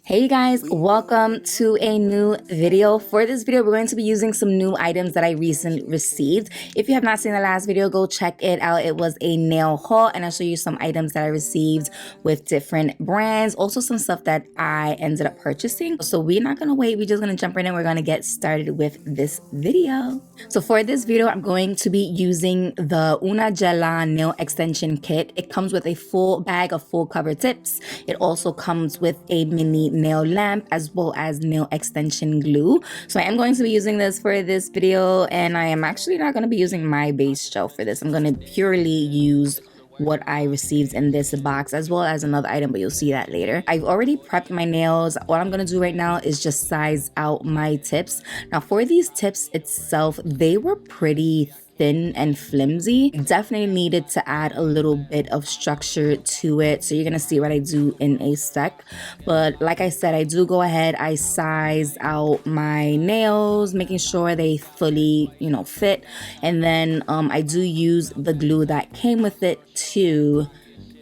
Hey guys, welcome to a new video. For this video, we're going to be using some new items that I recently received. If you have not seen the last video, go check it out. It was a nail haul and I'll show you some items that I received with different brands. Also some stuff that I ended up purchasing. So we're not going to wait. We're just going to jump right in. We're going to get started with this video. So for this video, I'm going to be using the Una GELLA nail extension kit. It comes with a full bag of full cover tips. It also comes with a mini nail lamp as well as nail extension glue. So I am going to be using this for this video, and I am actually not going to be using my base gel for this. I'm going to purely use what I received in this box as well as another item, but you'll see that later. I've already prepped my nails. What I'm gonna do right now is just size out my tips. Now for these tips itself, they were pretty thin and flimsy. Definitely needed to add a little bit of structure to it, so you're gonna see what I do in a sec. But like I said, I do go ahead, I size out my nails, making sure they fully fit, and then I do use the glue that came with it to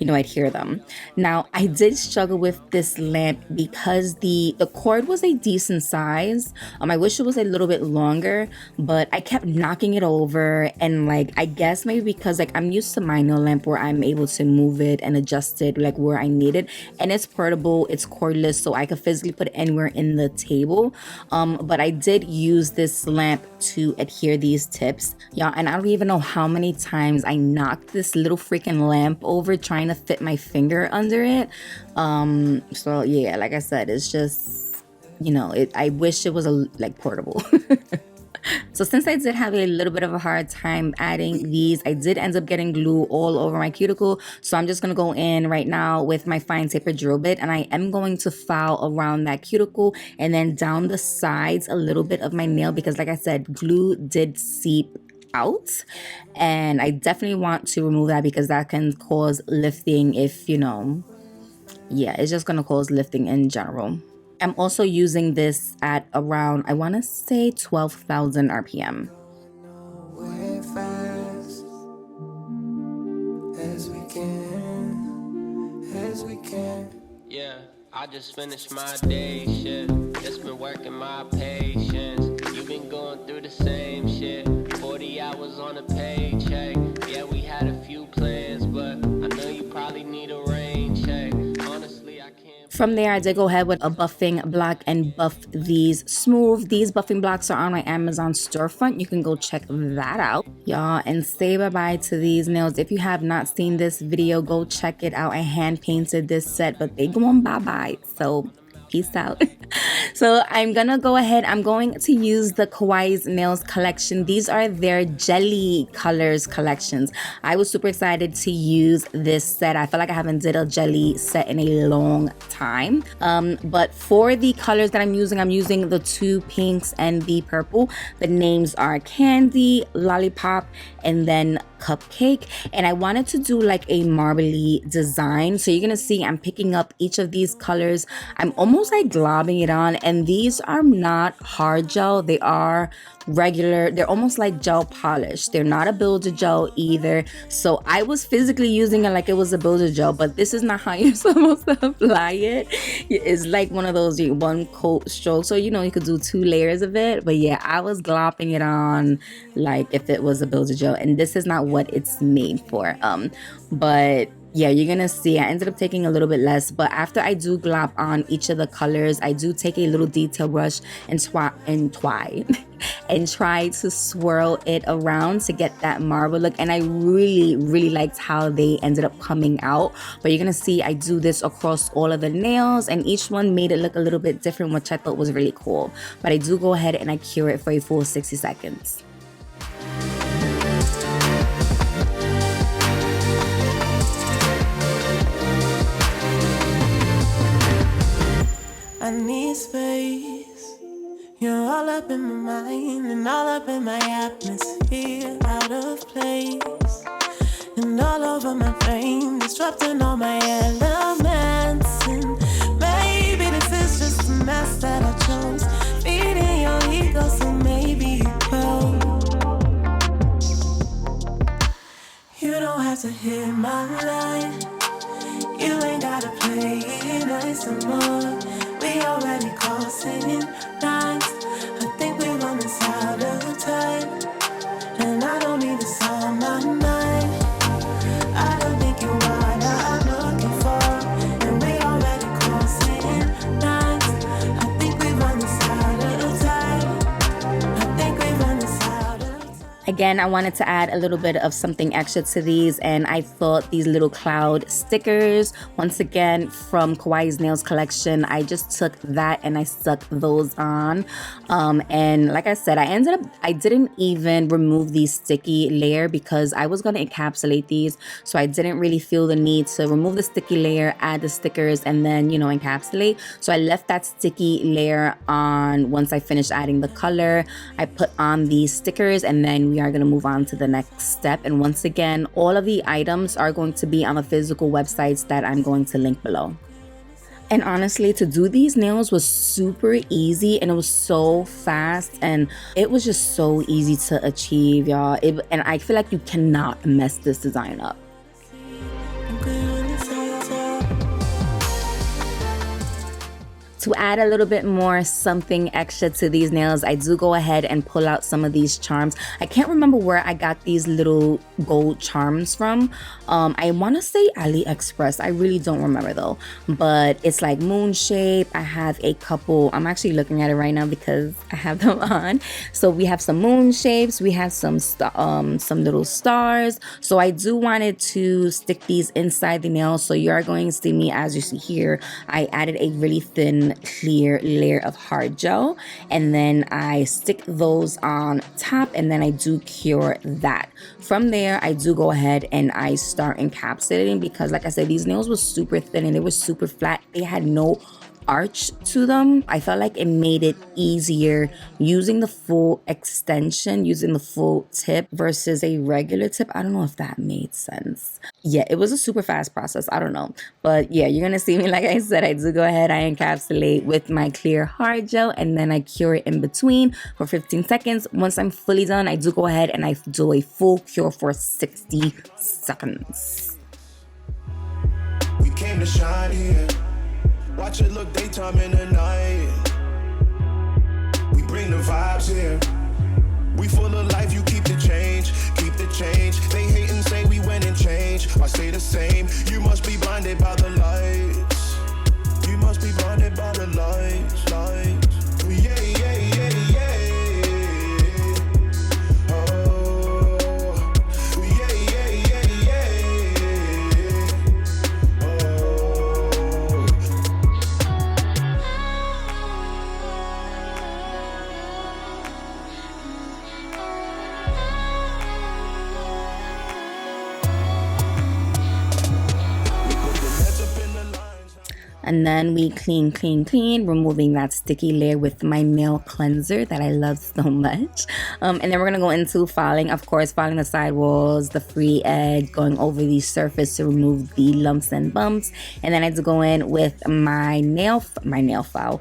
adhere them. Now I did struggle with this lamp because the cord was a decent size. I wish it was a little bit longer, but I kept knocking it over, and I guess maybe because I'm used to my nail lamp where I'm able to move it and adjust it where I need it, and it's portable, it's cordless, so I could physically put it anywhere in the table. But I did use this lamp to adhere these tips, y'all, and I don't even know how many times I knocked this little freaking lamp over trying to fit my finger under it. So yeah, like I said, it's just I wish it was portable. So since I did have a little bit of a hard time adding these, I did end up getting glue all over my cuticle. So I'm just going to go in right now with my fine taper drill bit, and I am going to file around that cuticle and then down the sides a little bit of my nail, because like I said, glue did seep out, and I definitely want to remove that because that can cause lifting if yeah, it's just going to cause lifting in general. I'm also using this at around, I want to say 12,000 RPM. Yeah, I just finished my day shift. Just been working my patience. You've been going through the same shit. 40 hours on a paycheck. Yeah, we had a few plans, but I know you probably need a rain check. Honestly, I can't. From there, I did go ahead with a buffing block and buff these smooth. These buffing blocks are on my Amazon storefront. You can go check that out, y'all, and say bye-bye to these nails. If you have not seen this video, go check it out. I hand painted this set, but they going bye-bye, so peace out. So I'm gonna go ahead, I'm going to use the Kawaii's Nails collection. These are their jelly colors collections. I was super excited to use this set. I feel like I haven't did a jelly set in a long time. But for the colors that I'm using the two pinks and the purple. The names are Candy, Lollipop, and then Cupcake, and I wanted to do a marbly design. So you're gonna see I'm picking up each of these colors. I'm almost globbing it on, and these are not hard gel, they are regular, they're almost like gel polish. They're not a builder gel either, so I was physically using it like it was a builder gel, but this is not how you're supposed to apply it. It's like one of those one coat stroke, so you could do 2 layers of it. But yeah, I was glopping it on like if it was a builder gel, and this is not what it's made for. But yeah, you're gonna see I ended up taking a little bit less, but after I do glop on each of the colors, I do take a little detail brush and and try to swirl it around to get that marble look. And I really liked how they ended up coming out. But you're gonna see I do this across all of the nails, and each one made it look a little bit different, which I thought was really cool. But I do go ahead and I cure it for a full 60 seconds. I need space. You're all up in my mind and all up in my atmosphere. Out of place and all over my brain, disrupting all my elements. And maybe this is just a mess that I chose, feeding your ego, so maybe you grow. You don't have to hit my line. You ain't gotta play it nice no more. We Again, I wanted to add a little bit of something extra to these, and I thought these little cloud stickers, once again from Kawaii's Nails collection, I just took that and I stuck those on. And like I said, I didn't even remove the sticky layer because I was going to encapsulate these, so I didn't really feel the need to remove the sticky layer, add the stickers, and then, you know, encapsulate. So I left that sticky layer on once I finished adding the color. I put on these stickers, and then we are going to move on to the next step. And once again, all of the items are going to be on the physical websites that I'm going to link below. And honestly, to do these nails was super easy, and it was so fast, and it was just so easy to achieve, y'all. And I feel like you cannot mess this design up. To add a little bit more something extra to these nails, I do go ahead and pull out some of these charms. I can't remember where I got these little gold charms from. I want to say AliExpress. I really don't remember though. But it's like moon shape. I have a couple. I'm actually looking at it right now because I have them on. So we have some moon shapes. We have some little stars. So I do wanted to stick these inside the nail. So you are going to see me, as you see here, I added a really thin clear layer of hard gel, and then I stick those on top, and then I do cure that. From there, I do go ahead and I start encapsulating because, like I said, these nails were super thin and they were super flat. They had no arch to them. I felt like it made it easier using the full extension, using the full tip versus a regular tip. I don't know if that made sense. Yeah, it was a super fast process. I don't know. But yeah, you're gonna see me, like I said, I do go ahead, I encapsulate with my clear hard gel, and then I cure it in between for 15 seconds. Once I'm fully done, I do go ahead and I do a full cure for 60 seconds. We came to shine here. Watch it look daytime in the night. We bring the vibes here. We full of life, you keep the change, keep the change. They hate and say we went and changed. I say the same, you must be blinded by the lights. You must be blinded by the lights, lights. Yeah, yeah, yeah, yeah. And then we clean, removing that sticky layer with my nail cleanser that I love so much. And then we're gonna go into filing, of course, filing the sidewalls, the free edge, going over the surface to remove the lumps and bumps. And then I had to go in with my nail file,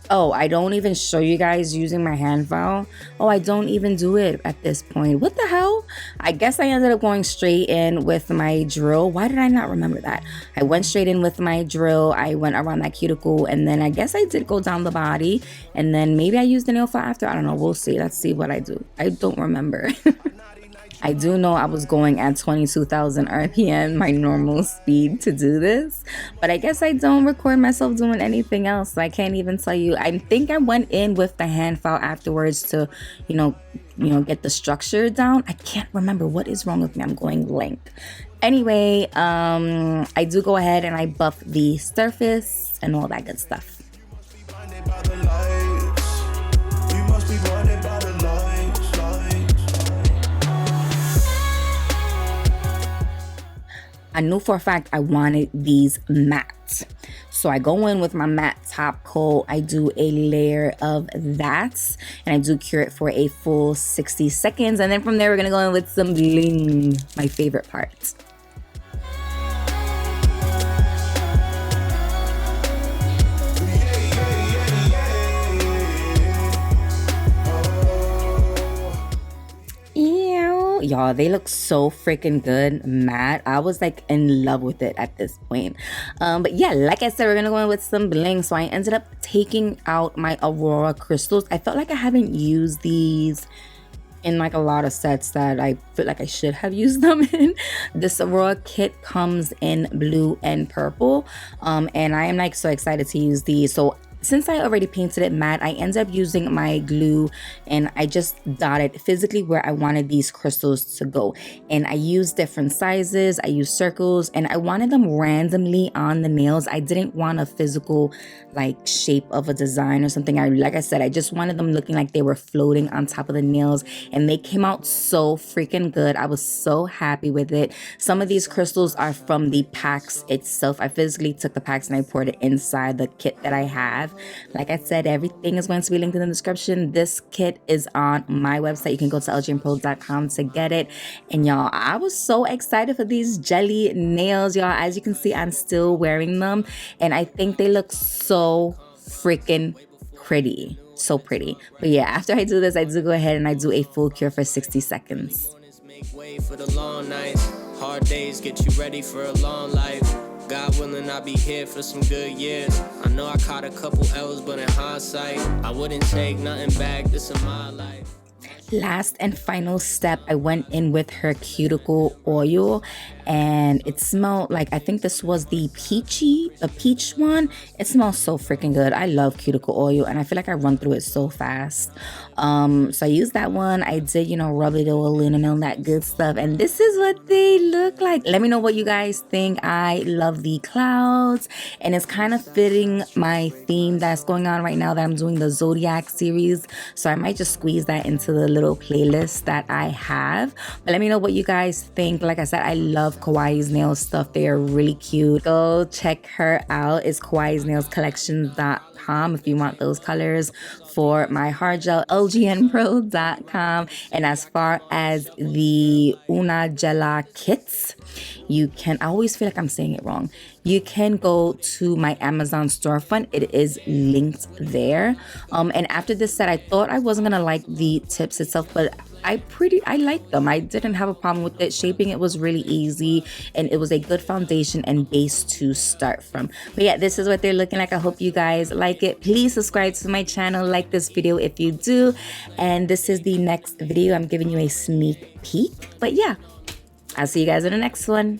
oh, I don't even show you guys using my hand file. Oh, I don't even do it at this point. What the hell? I guess I ended up going straight in with my drill. Why did I not remember that? I went straight in with my drill. I went around that cuticle, and then I guess I did go down the body, and then maybe I used the nail file after. I don't know. We'll see. Let's see what I do. I don't remember. I do know I was going at 22,000 RPM, my normal speed to do this, but I guess I don't record myself doing anything else, so I can't even tell you. I think I went in with the hand file afterwards to, you know, get the structure down. I can't remember what is wrong with me. I'm going blank. Anyway, I do go ahead and I buff the surface and all that good stuff. I knew for a fact I wanted these matte. So I go in with my matte top coat. I do a layer of that, and I do cure it for a full 60 seconds. And then from there, we're gonna go in with some bling, my favorite part. Y'all, they look so freaking good matte. I was like in love with it at this point. But yeah, like I said, we're gonna go in with some bling. So I ended up taking out my Aurora crystals. I felt like I haven't used these in like a lot of sets that I feel like I should have used them in. This Aurora kit comes in blue and purple, and I am like so excited to use these. So since I already painted it matte, I ended up using my glue and I just dotted physically where I wanted these crystals to go. And I used different sizes, I used circles, and I wanted them randomly on the nails. I didn't want a physical like shape of a design or something. Like I said, I just wanted them looking like they were floating on top of the nails, and they came out so freaking good. I was so happy with it. Some of these crystals are from the packs itself. I physically took the packs and I poured it inside the kit that I have. Like I said, everything is going to be linked in the description. This kit is on my website. You can go to LGNPro.com to get it. And y'all, I was so excited for these jelly nails, y'all. As you can see, I'm still wearing them and I think they look so freaking pretty. So pretty. But yeah, after I do this, I do go ahead and I do a full cure for 60 seconds. Make way for the long nights. Hard days get you ready for a long life. God willing, I'll be here for some good years. I know I caught a couple L's, but in hindsight, I wouldn't take nothing back. This is my life. Last and final step, I went in with her cuticle oil and it smelled like, I think this was the peach one. It smells so freaking good. I love cuticle oil and I feel like I run through it so fast. So I used that one. I did, rub it all in and all that good stuff, and this is what they look like. Let me know what you guys think. I love the clouds and it's kind of fitting my theme that's going on right now that I'm doing the Zodiac series, so I might just squeeze that into the little playlist that I have. But let me know what you guys think. Like I said, I love Kawaii's nail stuff. They are really cute. Go check her out. It's kawaiisnailscollections.com if you want those colors for my hard gel, lgnpro.com. And as far as the Una GELLA kits, you can, I always feel like I'm saying it wrong. You can go to my Amazon storefront. It is linked there. And after this set, I thought I wasn't gonna like the tips itself, but I like them. I didn't have a problem with it. Shaping it was really easy and it was a good foundation and base to start from. But yeah, this is what they're looking like. I hope you guys like it. Please subscribe to my channel, like this video if you do. And this is the next video. I'm giving you a sneak peek. But yeah, I'll see you guys in the next one.